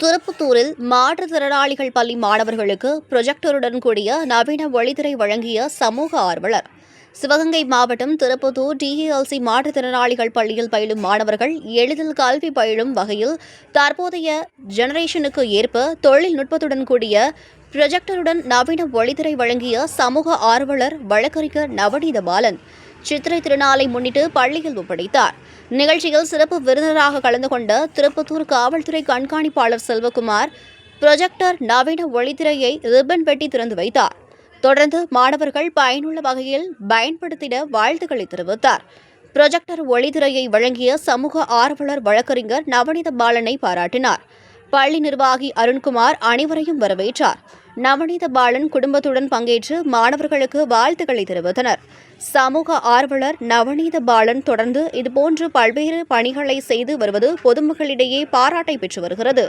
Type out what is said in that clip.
திருப்பத்தூரில் மாற்றுத்திறனாளிகள் பள்ளி மாணவர்களுக்கு புரொஜெக்டருடன் கூடிய நவீன ஒளித்திரை வழங்கிய சமூக ஆர்வலர். சிவகங்கை மாவட்டம் திருப்பத்தூர் டிஏஎல்சி மாற்றுத்திறனாளிகள் பள்ளியில் பயிலும் மாணவர்கள் எளிதில் கல்வி பயிலும் வகையில் தற்போதைய ஜெனரேஷனுக்கு ஏற்ப தொழில்நுட்பத்துடன் கூடிய புரொஜெக்டருடன் நவீன ஒளித்திரை வழங்கிய சமூக ஆர்வலர் வழக்கறிஞர் நவநீத பாலன் சித்திரை திருநாளை முன்னிட்டு பள்ளியில் ஒப்படைத்தார். நிகழ்ச்சியில் சிறப்பு விருந்தினராக கலந்து கொண்ட திருப்பத்தூர் காவல்துறை கண்காணிப்பாளர் செல்வகுமார் புரொஜெக்டர் நவீன ஒளித்திரையை ரிப்பன் வெட்டி திறந்து வைத்தார். தொடர்ந்து மாணவர்கள் பயனுள்ள வகையில் பயன்படுத்திட வாழ்த்துக்களை தெரிவித்தார். புரொஜெக்டர் ஒளித்திரையை வழங்கிய சமூக ஆர்வலர் வழக்கறிஞர் நவநீத பாலனை பாராட்டினார். பள்ளி நிர்வாகி அருண்குமார் அனைவரையும் வரவேற்றார். நவநீத பாலன் குடும்பத்துடன் பங்கேற்று மாணவர்களுக்கு வாழ்த்துக்களை தெரிவித்தனர். சமூக ஆர்வலர் நவநீத பாலன் தொடர்ந்து இதுபோன்று பல்வேறு பணிகளை செய்து வருவது பொதுமக்களிடையே பாராட்டை பெற்று வருகிறது.